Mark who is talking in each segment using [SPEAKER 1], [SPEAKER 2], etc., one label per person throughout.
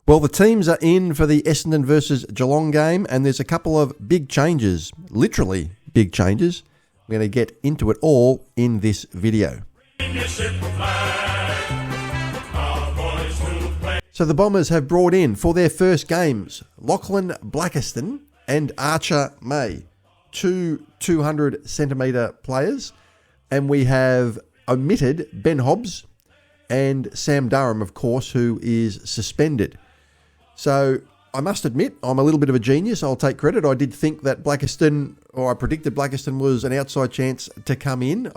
[SPEAKER 1] Well, the teams are in for the Essendon versus Geelong game, and there's a couple of big changes, literally big changes. We're going to get into it all in this video. So the Bombers have brought in for their first games Lachlan Blackeston and Archer May, two 200-centimetre players, and we have omitted Ben Hobbs and Sam Durham, of course, who is suspended. So I must admit, I'm a little bit of a genius. I'll take credit. I did think that Blackiston, or I predicted Blackiston was an outside chance to come in.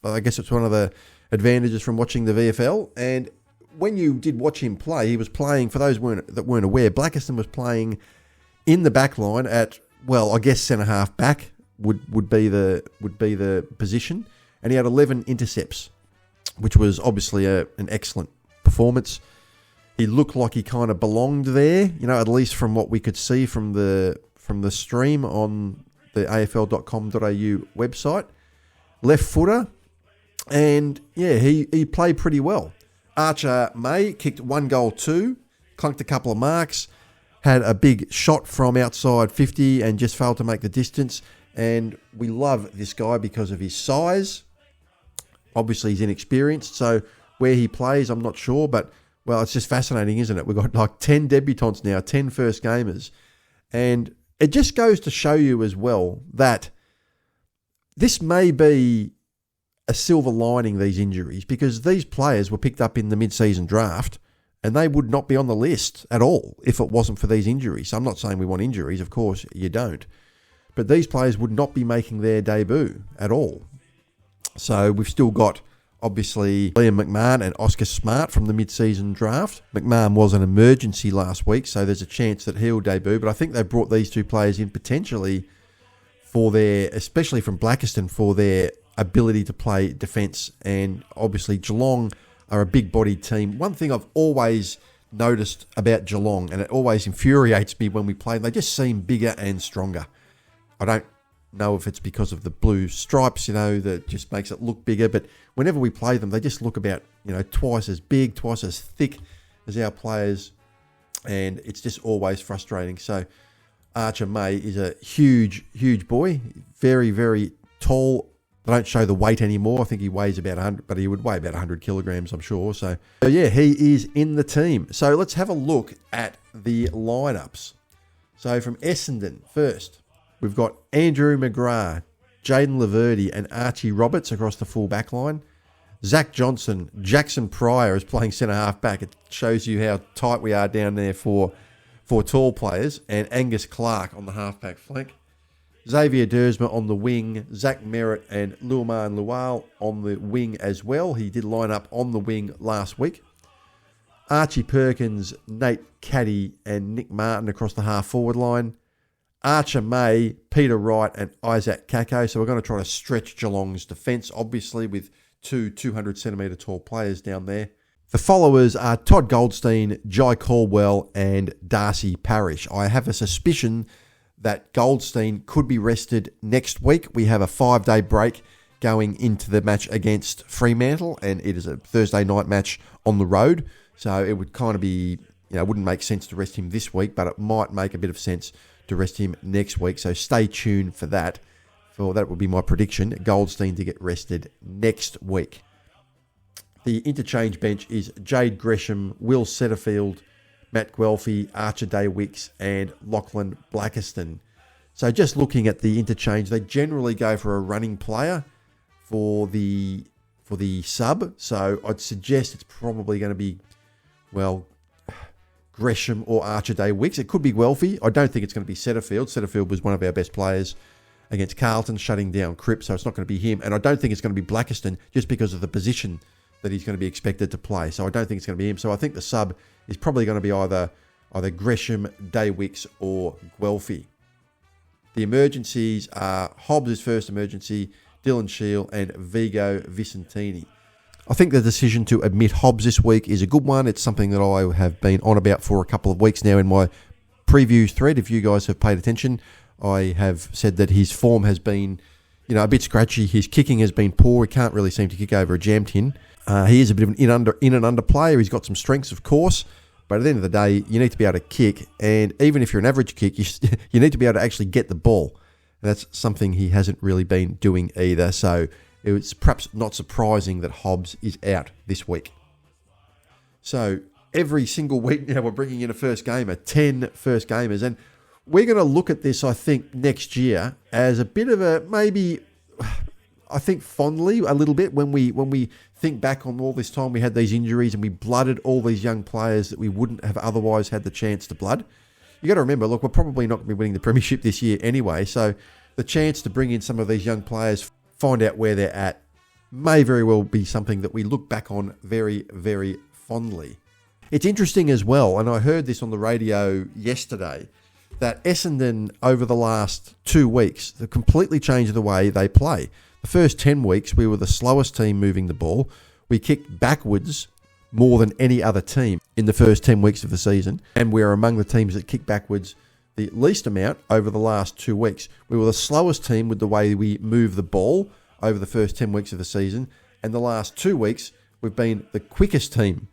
[SPEAKER 1] I guess it's one of the advantages from watching the VFL. And when you did watch him play, he was playing, for those that weren't aware, Blackiston was playing in the back line at, well, I guess centre-half back would be the position. And he had 11 intercepts, which was obviously an excellent performance. He looked like he kind of belonged there, at least from what we could see from the stream on the afl.com.au website. Left footer, and yeah, he played pretty well. Archer May kicked 1 goal, 2, clunked a couple of marks, had a big shot from outside 50 and just failed to make the distance. And we love this guy because of his size. Obviously, he's inexperienced, so where he plays, I'm not sure, but well, it's just fascinating, isn't it? We've got like 10 debutants now, 10 first gamers. And it just goes to show you as well that this may be a silver lining, these injuries, because these players were picked up in the mid-season draft and they would not be on the list at all if it wasn't for these injuries. I'm not saying we want injuries, of course you don't. But these players would not be making their debut at all. So we've still got, obviously, Liam McMahon and Oscar Smart from the mid-season draft. McMahon was an emergency last week, so there's a chance that he'll debut. But I think they brought these two players in potentially for their, especially from Blackiston, for their ability to play defence. And obviously Geelong are a big-bodied team. One thing I've always noticed about Geelong, and it always infuriates me when we play them, they just seem bigger and stronger. I don't know if it's because of the blue stripes, that just makes it look bigger, but whenever we play them, they just look about, twice as big, twice as thick as our players, and it's just always frustrating. So Archer May is a huge, huge boy, very, very tall. They don't show the weight anymore. I think he weighs about 100, but he would weigh about 100 kilograms, I'm sure. So yeah, he is in the team. So let's have a look at the lineups. So from Essendon first, we've got Andrew McGrath, Jaden Laverty and Archie Roberts across the full back line. Zach Johnson, Jackson Pryor is playing centre-half back. It shows you how tight we are down there for tall players. And Angus Clark on the half-back flank. Xavier Dersma on the wing. Zach Merritt and Luaman Lual on the wing as well. He did line up on the wing last week. Archie Perkins, Nate Caddy and Nick Martin across the half-forward line. Archer May, Peter Wright and Isaac Kako. So we're going to try to stretch Geelong's defence, obviously, with two 200-centimetre tall players down there. The followers are Todd Goldstein, Jai Caldwell and Darcy Parish. I have a suspicion that Goldstein could be rested next week. We have a 5-day break going into the match against Fremantle, and it is a Thursday night match on the road. So it would kind of be, it wouldn't make sense to rest him this week, but it might make a bit of sense to rest him next week. So stay tuned for that. That would be my prediction. Goldstein to get rested next week. The interchange bench is Jade Gresham, Will Setterfield, Matt Guelphy, Archer Daywicks and Lachlan Blackeston. So just looking at the interchange, they generally go for a running player for the sub. So I'd suggest it's probably going to be, Gresham or Archer Daywicks. It could be Guelphy. I don't think it's going to be Setterfield. Setterfield was one of our best players against Carlton, shutting down Cripps, so it's not going to be him. And I don't think it's going to be Blackiston just because of the position that he's going to be expected to play. So I don't think it's going to be him. So I think the sub is probably going to be either Gresham, Daywicks or Guelphy. The emergencies are Hobbs' first emergency, Dylan Shield and Vigo Vicentini. I think the decision to admit Hobbs this week is a good one. It's something that I have been on about for a couple of weeks now in my preview thread. If you guys have paid attention, I have said that his form has been, a bit scratchy. His kicking has been poor. He can't really seem to kick over a jam tin. He is a bit of an in and under player. He's got some strengths, of course, But at the end of the day, you need to be able to kick. And even if you're an average kick, you need to be able to actually get the ball. And that's something he hasn't really been doing either. So it's perhaps not surprising that Hobbs is out this week. So every single week now we're bringing in a first gamer, 10 first gamers. And we're going to look at this, I think, next year as a bit of a maybe, I think fondly a little bit when we think back on all this time we had these injuries and we blooded all these young players that we wouldn't have otherwise had the chance to blood. You got to remember, look, we're probably not going to be winning the premiership this year anyway. So the chance to bring in some of these young players, find out where they're at, may very well be something that we look back on very, very fondly. It's interesting as well, and I heard this on the radio yesterday, that Essendon over the last 2 weeks have completely changed the way they play. The first 10 weeks, we were the slowest team moving the ball. We kicked backwards more than any other team in the first 10 weeks of the season, and we're among the teams that kick backwards the least amount over the last 2 weeks. We were the slowest team with the way we move the ball over the first 10 weeks of the season, and the last 2 weeks, we've been the quickest team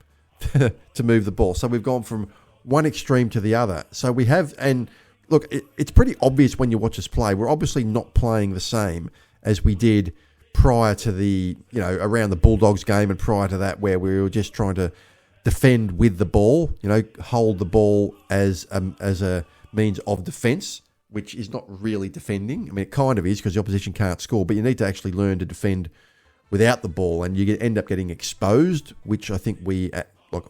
[SPEAKER 1] to move the ball. So we've gone from one extreme to the other. So we have, and look, it's pretty obvious when you watch us play. We're obviously not playing the same as we did prior to the, around the Bulldogs game and prior to that, where we were just trying to defend with the ball, hold the ball as a means of defence, which is not really defending. I mean, it kind of is because the opposition can't score, but you need to actually learn to defend without the ball, and you end up getting exposed, which I think we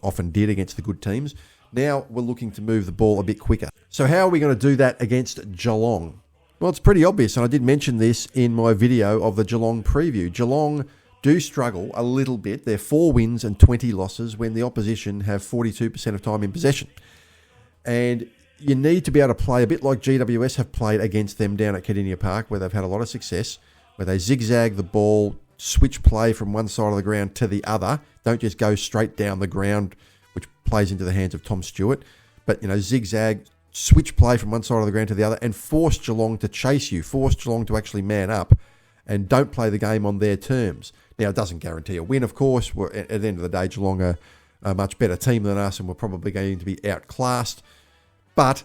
[SPEAKER 1] often did against the good teams. Now we're looking to move the ball a bit quicker. So how are we going to do that against Geelong? Well, it's pretty obvious, and I did mention this in my video of the Geelong preview. Geelong do struggle a little bit. They're 4 wins and 20 losses when the opposition have 42% of time in possession. And you need to be able to play a bit like GWS have played against them down at Kardinia Park, where they've had a lot of success, where they zigzag the ball, switch play from one side of the ground to the other. Don't just go straight down the ground, which plays into the hands of Tom Stewart. But, zigzag, switch play from one side of the ground to the other and force Geelong to chase you, force Geelong to actually man up and don't play the game on their terms. Now, it doesn't guarantee a win, of course. At the end of the day, Geelong are a much better team than us and we're probably going to be outclassed. But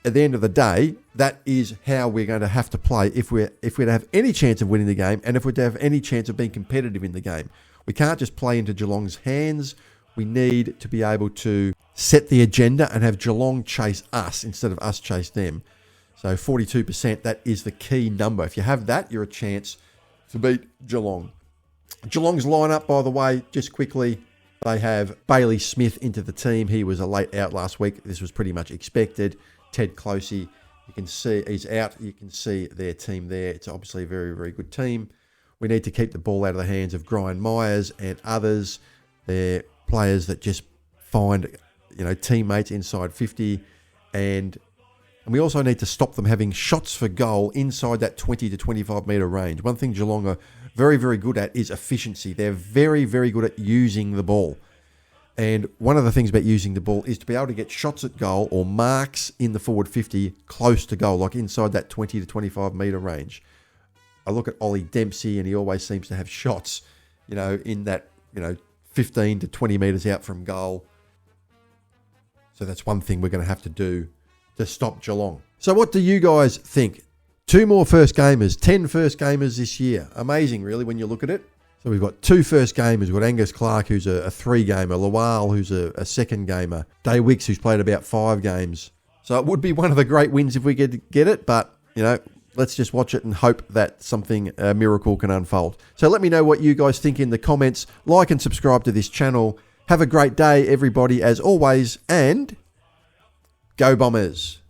[SPEAKER 1] at the end of the day, that is how we're going to have to play if we're to have any chance of winning the game and if we're to have any chance of being competitive in the game. We can't just play into Geelong's hands. We need to be able to set the agenda and have Geelong chase us instead of us chase them. So 42%, that is the key number. If you have that, you're a chance to beat Geelong. Geelong's lineup, by the way, just quickly, they have Bailey Smith into the team. He was a late out last week. This was pretty much expected. Ted Closey, you can see he's out. You can see their team there. It's obviously a very, very good team. We need to keep the ball out of the hands of Brian Myers and others. They're players that just find, teammates inside 50. And we also need to stop them having shots for goal inside that 20 to 25 metre range. One thing Geelong are very, very good at is efficiency. They're very, very good at using the ball. And one of the things about using the ball is to be able to get shots at goal or marks in the forward 50 close to goal, like inside that 20 to 25 metre range. I look at Ollie Dempsey and he always seems to have shots, in that, 15 to 20 metres out from goal. So that's one thing we're going to have to do to stop Geelong. So what do you guys think? 2 more first gamers, 10 first gamers this year. Amazing, really, when you look at it. So we've got 2 first gamers. We've got Angus Clark, who's a 3-gamer, Lawal, who's a second gamer, Day Wicks, who's played about 5 games. So it would be one of the great wins if we could get it, but, let's just watch it and hope that a miracle can unfold. So let me know what you guys think in the comments. Like and subscribe to this channel. Have a great day, everybody, as always, and go Bombers.